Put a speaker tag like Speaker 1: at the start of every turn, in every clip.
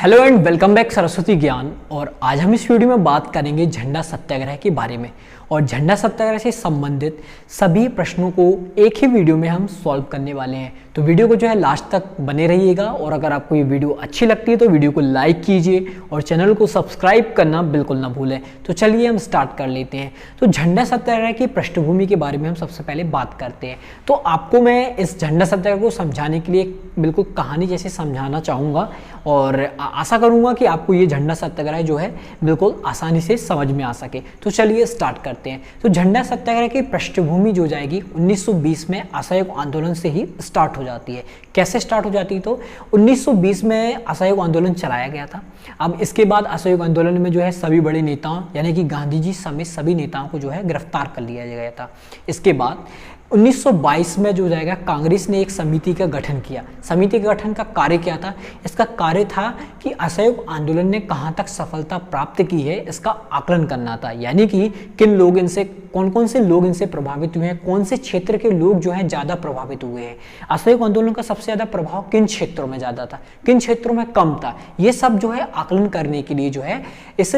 Speaker 1: Hello and welcome back Saraswati ज्ञान। और आज हम इस वीडियो में बात करेंगे झंडा सत्याग्रह के बारे में। और झंडा सत्याग्रह से संबंधित सभी प्रश्नों को एक ही वीडियो में हम सॉल्व करने वाले हैं। तो वीडियो को जो है लास्ट तक बने रहिएगा। और अगर आपको ये वीडियो अच्छी लगती है तो वीडियो को लाइक कीजिए और चैनल को सब्सक्राइब करना बिल्कुल ना भूलें। तो चलिए हम स्टार्ट कर लेते हैं। तो झंडा सत्याग्रह की पृष्ठभूमि के बारे में हम सबसे पहले बात करते हैं। तो आपको मैं इस झंडा सत्याग्रह को समझाने के लिए बिल्कुल कहानी जैसे समझाना चाहूँगा और आशा करूँगा कि आपको ये झंडा सत्याग्रह जो है बिल्कुल आसानी से समझ में आ सके। तो चलिए स्टार्ट करते हैं। तो झंडा सत्याग्रह की पृष्ठभूमि जो जाएगी 1920 में असहयोग आंदोलन से ही स्टार्ट हो जाती है। कैसे स्टार्ट हो जाती है? तो 1920 में असहयोग आंदोलन चलाया गया था। अब इसके बाद असहयोग आंदोलन में जो है सभी बड़े नेताओं यानी कि गांधी जी समेत सभी नेताओं को जो है गिरफ्तार कर लिया गया था। इसके बाद 1922 में जो जाएगा कांग्रेस ने एक समिति का गठन किया। समिति के गठन का कार्य क्या था? इसका कार्य था कि असहयोग आंदोलन ने कहां तक सफलता प्राप्त की है इसका आकलन करना था। यानी कि किन लोग इनसे कौन से लोग इनसे प्रभावित हुए हैं, कौन से क्षेत्र के लोग जो हैं ज़्यादा प्रभावित हुए हैं, असहयोग आंदोलन का सबसे ज़्यादा प्रभाव किन क्षेत्रों में ज़्यादा था, किन क्षेत्रों में कम था। ये सब जो है आकलन करने के लिए जो है इस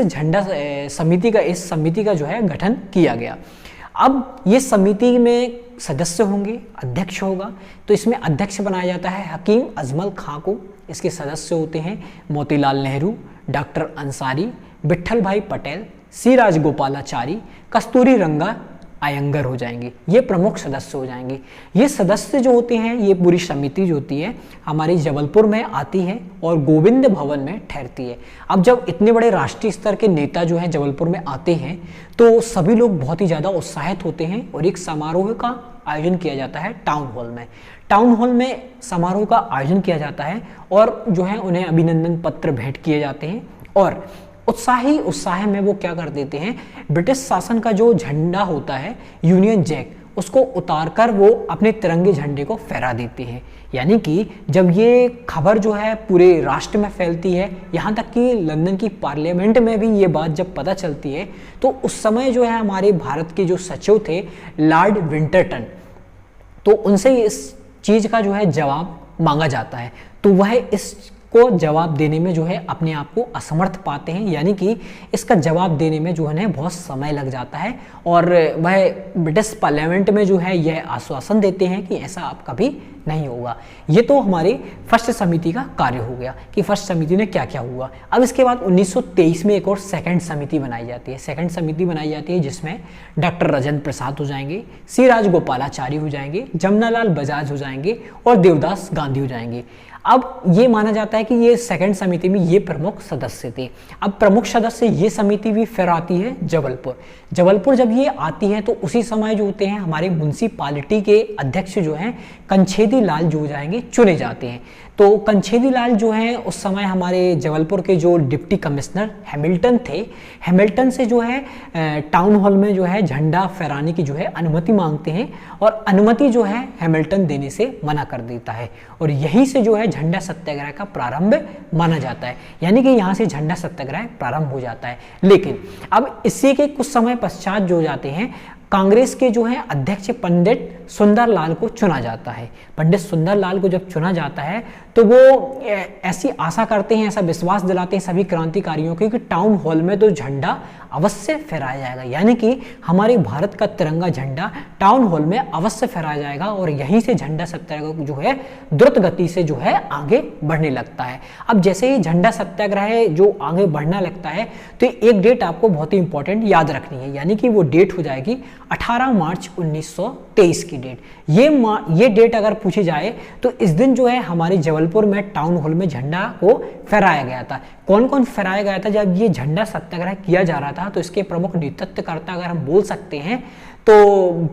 Speaker 1: समिति का जो है गठन किया गया। अब ये समिति में सदस्य होंगे, अध्यक्ष होगा। तो इसमें अध्यक्ष बनाया जाता है हकीम अजमल खां को। इसके सदस्य होते हैं मोतीलाल नेहरू, डॉक्टर अंसारी, विट्ठल भाई पटेल, सी राजगोपालाचारी, कस्तूरी रंगा अयंगर हो जाएंगे। ये प्रमुख सदस्य हो जाएंगे। ये सदस्य जो होते हैं, ये पूरी समिति जो होती है हमारी जबलपुर में आती है और गोविंद भवन में ठहरती है। अब जब इतने बड़े राष्ट्रीय स्तर के नेता जो हैं जबलपुर में आते हैं तो सभी लोग बहुत ही ज़्यादा उत्साहित होते हैं और एक समारोह का आयोजन किया जाता है टाउन हॉल में। टाउन हॉल में समारोह का आयोजन किया जाता है और जो है उन्हें अभिनंदन पत्र भेंट किए जाते हैं। और उत्साह में वो क्या कर देते हैं, ब्रिटिश शासन का जो झंडा होता है यूनियन जैक, उसको उतारकर वो अपने तिरंगे झंडे को फहरा देते हैं। यानी कि जब ये खबर जो है पूरे राष्ट्र में फैलती है, यहाँ तक कि लंदन की पार्लियामेंट में भी ये बात जब पता चलती है तो उस समय जो है हमारे भारत के जो सचिव थे लॉर्ड विंटरटन, तो उनसे इस चीज़ का जो है जवाब मांगा जाता है। तो वह इस को जवाब देने में जो है अपने आप को असमर्थ पाते हैं। यानी कि इसका जवाब देने में जो है बहुत समय लग जाता है और वह ब्रिटिश पार्लियामेंट में जो है यह आश्वासन देते हैं कि ऐसा अब कभी नहीं होगा। ये तो हमारे फर्स्ट समिति का कार्य हो गया कि फर्स्ट समिति ने क्या क्या हुआ। अब इसके बाद 1923 में एक और सेकंड समिति बनाई जाती है। सेकंड समिति बनाई जाती है जिसमें डॉक्टर राजेंद्र प्रसाद हो जाएंगे, सी राजगोपालाचारी हो जाएंगे, जमनालाल बजाज हो जाएंगे और देवदास गांधी हो जाएंगे। अब ये माना जाता है कि ये सेकंड समिति में ये प्रमुख सदस्य थे। अब प्रमुख सदस्य ये समिति भी फिर आती है जबलपुर जब ये आती है तो उसी समय जो होते हैं हमारे म्युनिसिपैलिटी के अध्यक्ष जो हैं कंछेदी लाल जो हो जाएंगे चुने जाते हैं। तो कंछेदी लाल जो हैं उस समय हमारे जबलपुर के जो डिप्टी कमिश्नर हैमिल्टन थे, हैमिल्टन से जो है टाउन हॉल में जो है झंडा फहराने की जो है अनुमति मांगते हैं और अनुमति जो है हैमिल्टन देने से मना कर देता है। और यहीं से जो है झंडा सत्याग्रह का प्रारंभ माना जाता है। यानी कि यहाँ से झंडा सत्याग्रह प्रारंभ हो जाता है। लेकिन अब इसी के कुछ समय पश्चात जो जाते हैं कांग्रेस के जो है अध्यक्ष पंडित सुंदरलाल को चुना जाता है। पंडित सुंदरलाल को जब चुना जाता है तो वो ऐसी आशा करते हैं, ऐसा विश्वास दिलाते हैं सभी क्रांतिकारियों को कि टाउन हॉल में तो झंडा अवश्य फहराया जाएगा। यानी कि हमारे भारत का तिरंगा झंडा टाउन हॉल में अवश्य फहराया जाएगा और यहीं से झंडा सत्याग्रह जो है द्रुत गति से जो है आगे बढ़ने लगता है। अब जैसे ही झंडा सत्याग्रह जो आगे बढ़ना लगता है तो एक डेट आपको बहुत ही इंपॉर्टेंट याद रखनी है। यानी कि वो डेट हो जाएगी 18 मार्च 1923 की डेट। ये डेट अगर पूछी जाए तो इस दिन जो है हमारे जबलपुर में टाउन हॉल में झंडा को फहराया गया था। कौन कौन फहराया गया था जब ये झंडा सत्याग्रह किया जा रहा था? तो इसके प्रमुख नेतृत्वकर्ता अगर हम बोल सकते हैं तो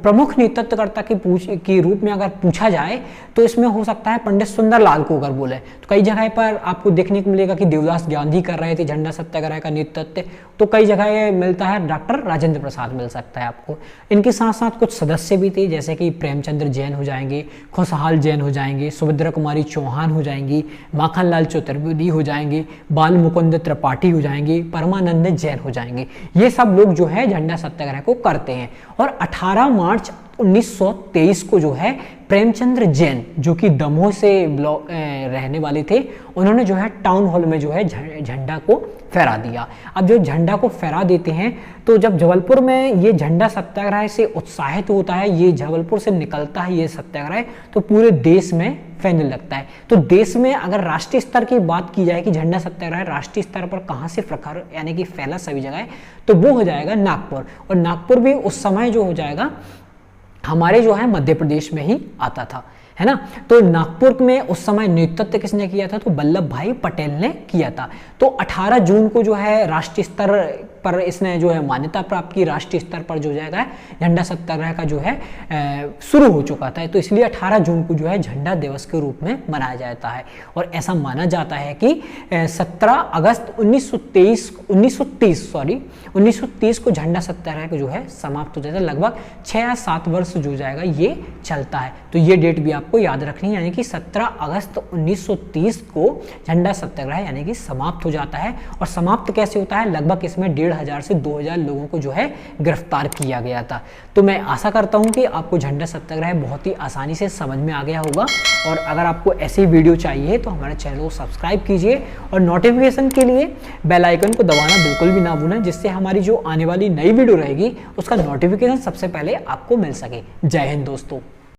Speaker 1: प्रमुख नेतृत्वकर्ता के रूप में अगर पूछा जाए तो इसमें हो सकता है पंडित सुंदरलाल को अगर बोले तो कई जगह पर आपको देखने को मिलेगा कि देवदास गांधी कर रहे थे झंडा सत्याग्रह का नेतृत्व। तो कई जगह मिलता है डॉक्टर राजेंद्र प्रसाद मिल सकता है आपको। इनके साथ साथ कुछ सदस्य भी थे जैसे कि प्रेमचंद्र जैन हो जाएंगे, खुशहाल जैन हो जाएंगे, सुभद्रा कुमारी चौहान हो जाएंगी, माखनलाल चतुर्वेदी हो जाएंगे, बाल मुकुंद त्रिपाठी हो जाएंगे, परमानंद जैन हो जाएंगे। ये सब लोग जो है झंडा सत्याग्रह को करते हैं। और 18 मार्च 1923 को जो है प्रेमचंद्र जैन, जो कि दमोह से रहने वाले थे, उन्होंने जो है टाउन हॉल में जो है झंडा को फहरा दिया। अब जो झंडा को फहरा देते हैं तो जब जबलपुर में ये झंडा सत्याग्रह से उत्साहित होता है, ये जबलपुर से निकलता है ये सत्याग्रह, तो पूरे देश में फैलने लगता है। तो देश में अगर राष्ट्रीय स्तर की बात की जाए कि झंडा सत्याग्रह राष्ट्रीय स्तर पर कहाँ से प्रखर यानी कि फैला सभी जगह, तो वो हो जाएगा नागपुर। और नागपुर भी उस समय जो हो जाएगा हमारे जो है मध्य प्रदेश में ही आता था, है ना। तो नागपुर में उस समय नेतृत्व किसने किया था, तो वल्लभ भाई पटेल ने किया था। तो 18 जून को जो है राष्ट्रीय स्तर पर इसने जो है मान्यता प्राप्त की, राष्ट्रीय स्तर पर जो जाएगा झंडा सत्याग्रह का जो है शुरू हो चुका था। तो इसलिए 18 जून को जो है झंडा दिवस के रूप में मनाया जाता है। और ऐसा माना जाता है कि 17 अगस्त 1930 को झंडा सत्याग्रह को जो है समाप्त हो जाता है। लगभग 6 या 7 वर्ष जो जाएगा ये चलता है। तो ये डेट भी आपको याद रखनी है, यानी कि 17 अगस्त 1930 को झंडा सत्याग्रह यानी कि समाप्त हो जाता है। और समाप्त कैसे होता है, लगभग इसमें 1500 से 2000 लोगों को जो है गिरफ्तार किया गया था। तो मैं आशा करता हूं कि आपको झंडा सत्याग्रह बहुत ही आसानी से समझ में आ गया होगा। और अगर आपको ऐसी वीडियो चाहिए तो हमारे चैनल को सब्सक्राइब कीजिए और नोटिफिकेशन के लिए बेल आइकन को दबाना बिल्कुल भी ना भूलें, जिससे हमारी जो आने वाली नई वीडियो रहेगी उसका नोटिफिकेशन सबसे पहले आपको मिल सके। जय हिंद दोस्तों।